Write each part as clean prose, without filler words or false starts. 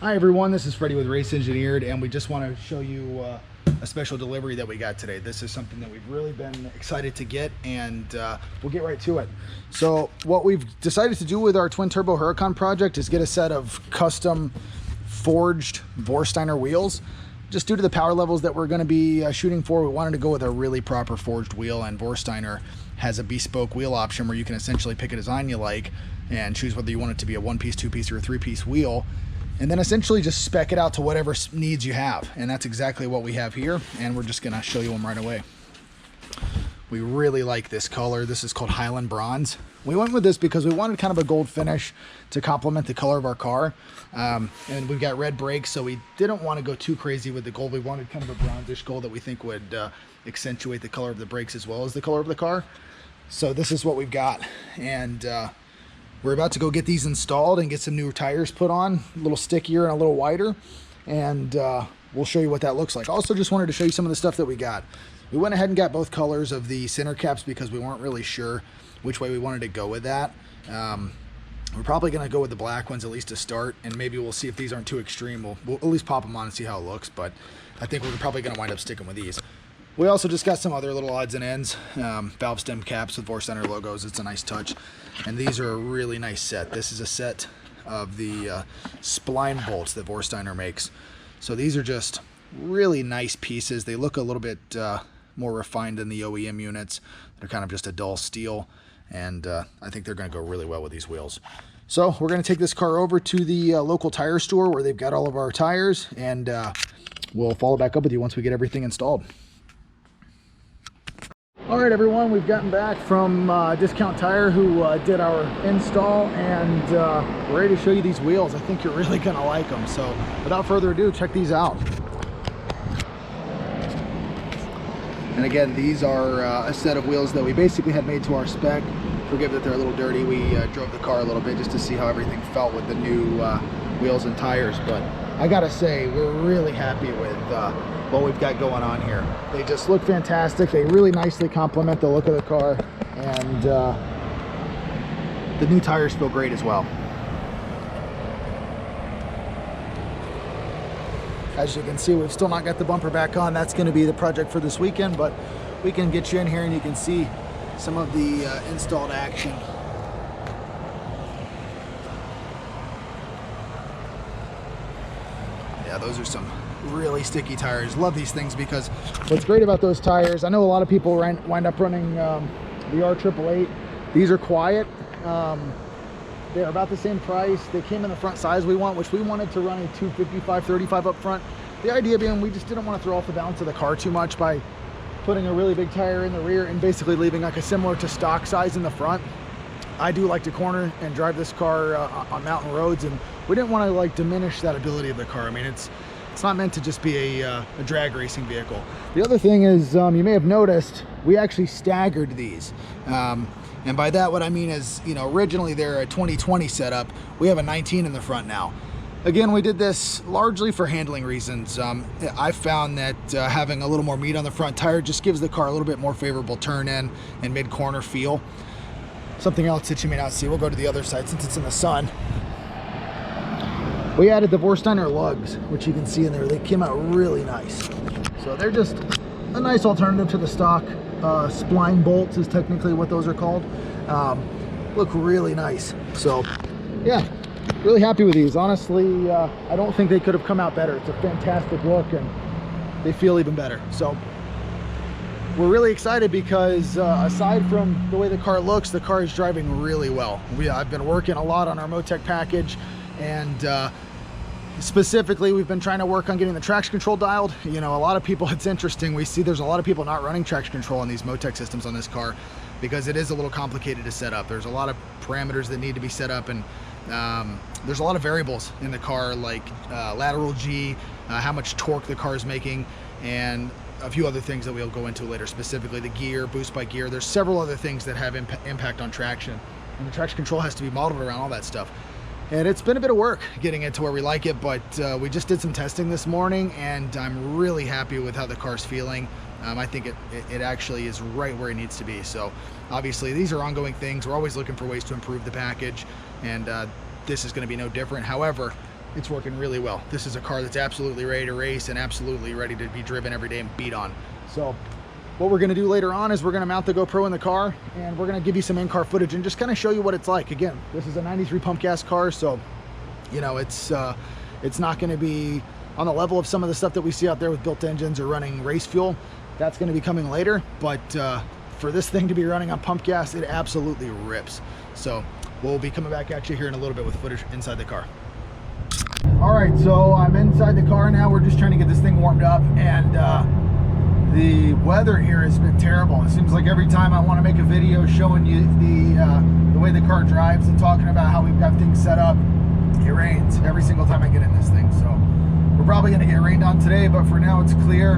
Hi everyone, this is Freddie with Race Engineered, and we just want to show you a special delivery that we got today. This is something that we've really been excited to get, and we'll get right to it. So what we've decided to do with our twin turbo Huracan project is get a set of custom forged Vorsteiner wheels. Just due to the power levels that we're going to be shooting for, we wanted to go with a really proper forged wheel, and Vorsteiner has a bespoke wheel option where you can essentially pick a design you like and choose whether you want it to be a one-piece, two-piece, or a three-piece wheel, and then essentially just spec it out to whatever needs you have. And that's exactly what we have here, and we're just gonna show you them right away. We really like this color. This is called Highland Bronze. We went with this because we wanted kind of a gold finish to complement the color of our car. And we've got red brakes, so we didn't want to go too crazy with the gold. We wanted kind of a bronzish gold that we think would accentuate the color of the brakes as well as the color of the car. So this is what we've got. And we're about to go get these installed and get some new tires put on, a little stickier and a little wider, and we'll show you what that looks like. Also, just wanted to show you some of the stuff that we got. We went ahead and got both colors of the center caps because we weren't really sure which way we wanted to go with that. We're probably going to go with the black ones at least to start, and maybe we'll see if these aren't too extreme. We'll at least pop them on and see how it looks, but I think we're probably going to wind up sticking with these. We also just got some other little odds and ends, valve stem caps with Vorsteiner logos. It's a nice touch, and these are a really nice set. This is a set of the spline bolts that Vorsteiner makes. So these are just really nice pieces. They look a little bit more refined than the OEM units. They're kind of just a dull steel, and I think they're going to go really well with these wheels. So we're going to take this car over to the local tire store where they've got all of our tires, and we'll follow back up with you once we get everything installed. All right, everyone, we've gotten back from Discount Tire, who did our install, and we're ready to show you these wheels. I think you're really going to like them. So without further ado, check these out. And again, these are a set of wheels that we basically had made to our spec. Forgive that they're a little dirty. We drove the car a little bit just to see how everything felt with the new wheels and tires. But I gotta say, we're really happy with what we've got going on here. They just look fantastic. They really nicely complement the look of the car, and the new tires feel great as well. As you can see, we've still not got the bumper back on. That's going to be the project for this weekend, but we can get you in here and you can see some of the installed action. Yeah, those are some really sticky tires. Love these things because what's great about those tires, I know a lot of people wind up running the R888. These are quiet. They're about the same price. They came in the front size we want, which we wanted to run a 255/35 up front. The idea being we just didn't want to throw off the balance of the car too much by putting a really big tire in the rear and basically leaving like a similar to stock size in the front. I do like to corner and drive this car on mountain roads, and we didn't want to like diminish that ability of the car. I mean, it's not meant to just be a drag racing vehicle. The other thing is, you may have noticed, we actually staggered these. And by that, what I mean is, you know, originally they're a 2020 setup. We have a 19 in the front now. Again, we did this largely for handling reasons. I found that having a little more meat on the front tire just gives the car a little bit more favorable turn in and mid-corner feel. Something else that you may not see, we'll go to the other side since it's in the sun. We added the Vorsteiner lugs, which you can see in there. They came out really nice. So they're just a nice alternative to the stock spline bolts is technically what those are called. Look really nice. So yeah, really happy with these. Honestly, I don't think they could have come out better. It's a fantastic look, and they feel even better. So we're really excited because aside from the way the car looks, the car is driving really well. I've been working a lot on our MoTeC package, and specifically, we've been trying to work on getting the traction control dialed. You know, a lot of people, it's interesting, we see there's a lot of people not running traction control on these MoTeC systems on this car because it is a little complicated to set up. There's a lot of parameters that need to be set up, and there's a lot of variables in the car, like lateral G, how much torque the car is making, and a few other things that we'll go into later, specifically the gear, boost by gear. There's several other things that have impact on traction, and the traction control has to be modeled around all that stuff. And it's been a bit of work getting it to where we like it, but we just did some testing this morning, and I'm really happy with how the car's feeling. I think it actually is right where it needs to be. So obviously these are ongoing things. We're always looking for ways to improve the package, and this is going to be no different. However, it's working really well. This is a car that's absolutely ready to race and absolutely ready to be driven every day and beat on. So what we're gonna do later on is we're gonna mount the GoPro in the car, and we're gonna give you some in-car footage and just kind of show you what it's like. Again, this is a 93 pump gas car, so you know, it's not gonna be on the level of some of the stuff that we see out there with built engines or running race fuel. That's gonna be coming later, but for this thing to be running on pump gas, it absolutely rips. So we'll be coming back at you here in a little bit with footage inside the car. All right, so I'm inside the car now. We're just trying to get this thing warmed up, and the weather here has been terrible. It seems like every time I want to make a video showing you the way the car drives and talking about how we've got things set up, it rains every single time I get in this thing. So we're probably going to get rained on today, but for now it's clear,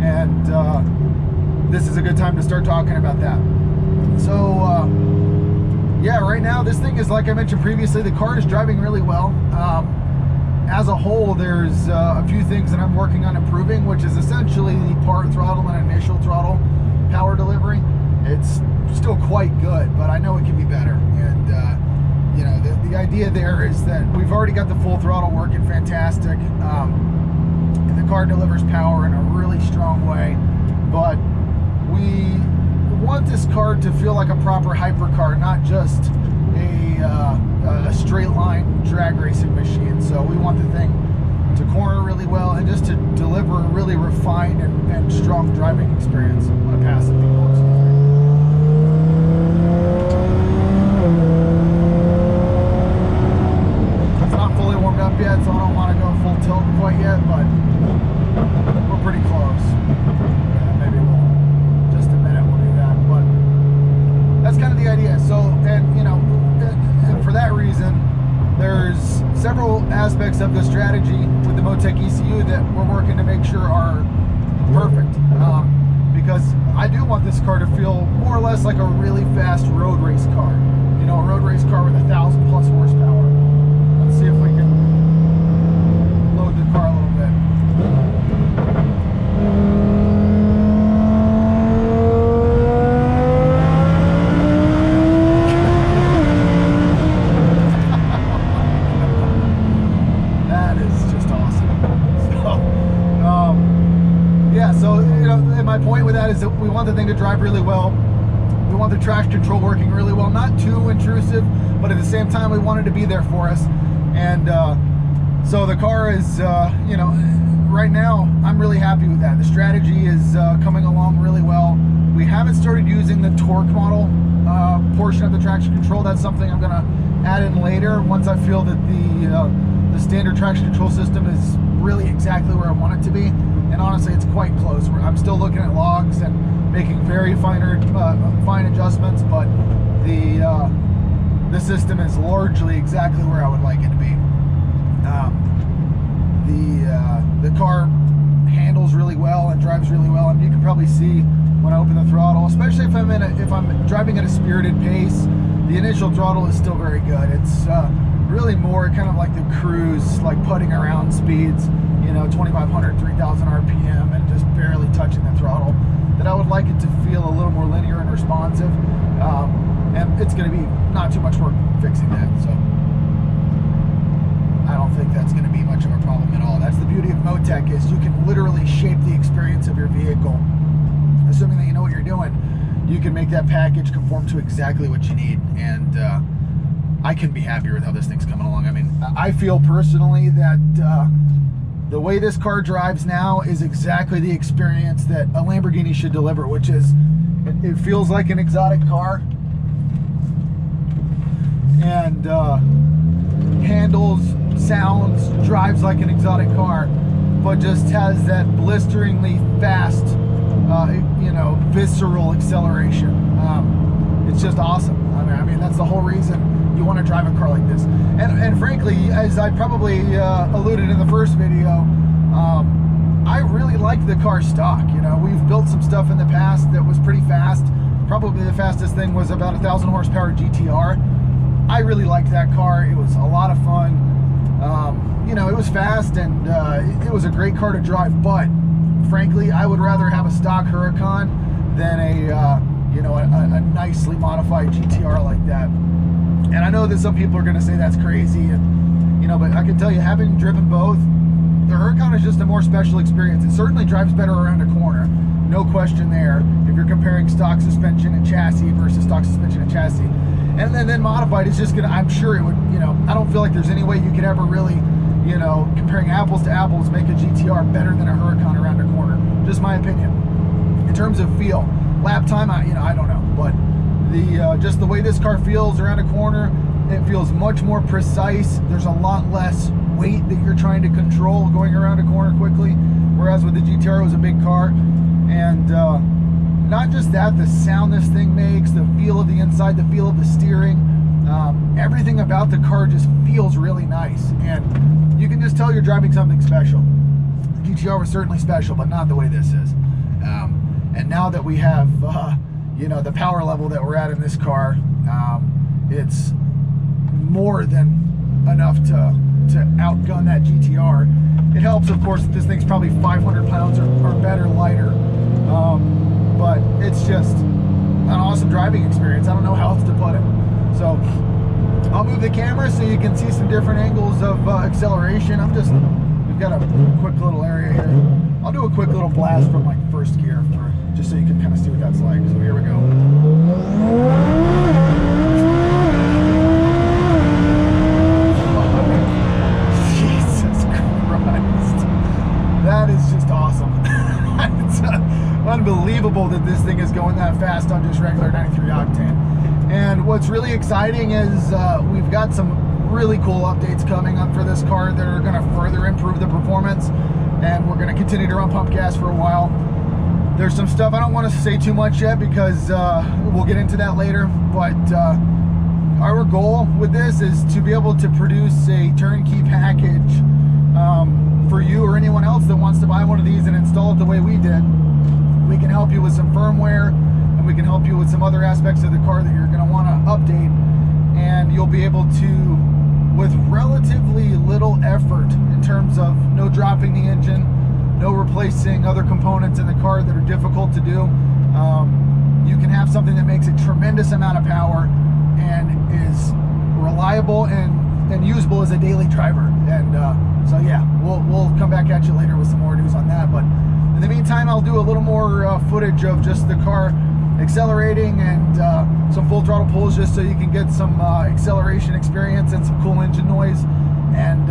and this is a good time to start talking about that. So yeah, right now this thing is, like I mentioned previously, the car is driving really well. As a whole, there's a few things that I'm working on improving, which is essentially the part throttle and initial throttle power delivery. It's still quite good, but I know it can be better. And you know, the idea there is that we've already got the full throttle working fantastic. And the car delivers power in a really strong way, but we want this car to feel like a proper hypercar, not just a straight line drag racing machine. So we want the thing to corner really well and just to deliver a really refined and strong driving experience. I'm going to pass it, people. It's not fully warmed up yet, so I don't want to go full tilt quite yet, but we're pretty close. Maybe we'll, just a minute we'll do that, but that's kind of the idea. So, and you know, and for that reason, there's several aspects of the strategy with the MoTeC ECU that we're working to make sure are perfect. Because I do want this car to feel more or less like a really fast road race car. You know, a road race car with 1,000+ horsepower. Let's see if we can load the car a little bit. My point with that is that we want the thing to drive really well. We want the traction control working really well, not too intrusive, but at the same time we want it to be there for us. And so the car is, you know, right now I'm really happy with that. The strategy is coming along really well. We haven't started using the torque model portion of the traction control. That's something I'm going to add in later once I feel that the standard traction control system is really exactly where I want it to be. And honestly, it's quite close. I'm still looking at logs and making very fine adjustments, but the system is largely exactly where I would like it to be. The car handles really well and drives really well, and you can probably see when I open the throttle, especially if I'm driving at a spirited pace, the initial throttle is still very good. It's really more kind of like the cruise, like putting around speeds, you know, 2,500, 3,000 RPM, and just barely touching the throttle, that I would like it to feel a little more linear and responsive. And it's going to be not too much work fixing that, so I don't think that's going to be much of a problem at all. That's the beauty of MoTeC, is you can literally shape the experience of your vehicle. Assuming that you know what you're doing, you can make that package conform to exactly what you need, and I couldn't be happier with how this thing's coming along. I mean, I feel personally that the way this car drives now is exactly the experience that a Lamborghini should deliver, which is, it feels like an exotic car, and handles, sounds, drives like an exotic car, but just has that blisteringly fast, you know, visceral acceleration. It's just awesome. I mean, that's the whole reason you want to drive a car like this. And frankly, as I probably alluded in the first video, I really like the car stock. You know, we've built some stuff in the past that was pretty fast. Probably the fastest thing was about 1,000 horsepower GTR. I really liked that car. It was a lot of fun. You know, it was fast, and it was a great car to drive, but frankly, I would rather have a stock Huracan than you know, a nicely modified GTR like that. And I know that some people are going to say that's crazy, and you know, but I can tell you, having driven both, the Huracan is just a more special experience. It certainly drives better around a corner, no question there, if you're comparing stock suspension and chassis versus stock suspension and chassis. And then modified is just gonna, I'm sure it would, you know, I don't feel like there's any way you could ever really, you know, comparing apples to apples, make a GTR better than a Huracan around a corner. Just my opinion. In terms of feel, lap time, I don't know, but the just the way this car feels around a corner, it feels much more precise. There's a lot less weight that you're trying to control going around a corner quickly, whereas with the GTR, it was a big car. And not just that, the sound this thing makes, the feel of the inside, the feel of the steering, everything about the car just feels really nice, and you can just tell you're driving something special. The GTR was certainly special, but not the way this is. And now that we have you know, the power level that we're at in this car, it's more than enough to outgun that GTR. It helps, of course, that this thing's probably 500 pounds or better lighter, but it's just an awesome driving experience. I don't know how else to put it. So I'll move the camera so you can see some different angles of acceleration. We've got a quick little area here. I'll do a quick little blast from like first gear just so you can kind of see what that's like. So here we go. Jesus Christ. That is just awesome. It's unbelievable that this thing is going that fast on just regular 93 octane. And what's really exciting is we've got some really cool updates coming up for this car that are going to further improve the performance, and we're going to continue to run pump gas for a while. There's some stuff I don't want to say too much yet because we'll get into that later, but our goal with this is to be able to produce a turnkey package for you or anyone else that wants to buy one of these and install it the way we did. We can help you with some firmware, and we can help you with some other aspects of the car that you're going to want to update, and you'll be able to, with relatively little effort in terms of no dropping the engine, no replacing other components in the car that are difficult to do, you can have something that makes a tremendous amount of power and is reliable and usable as a daily driver. And so yeah, we'll come back at you later with some more news on that. But in the meantime, I'll do a little more footage of just the car accelerating and some full throttle pulls, just so you can get some acceleration experience and some cool engine noise. And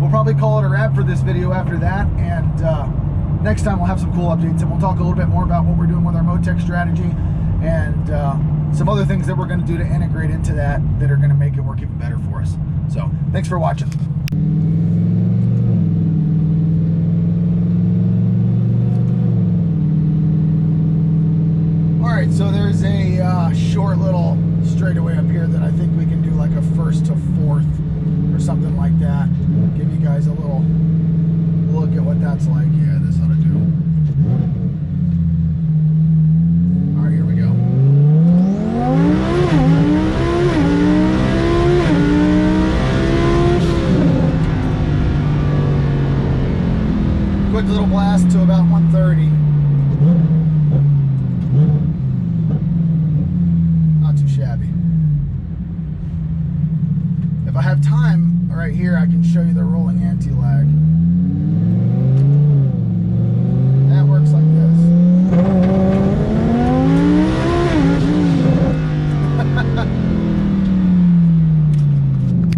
we'll probably call it a wrap for this video after that. And next time we'll have some cool updates, and we'll talk a little bit more about what we're doing with our MoTeC strategy and some other things that we're going to do to integrate into that are going to make it work even better for us. So thanks for watching. Alright, so there's a short little straightaway up here that I think we can do like a 1st to 4th or something like that. Give you guys a little look at what that's like. Yeah, this ought to do. Alright, here we go. Quick little blast to about 130. Not too shabby. If I have time right here, I can show you the rolling anti-lag.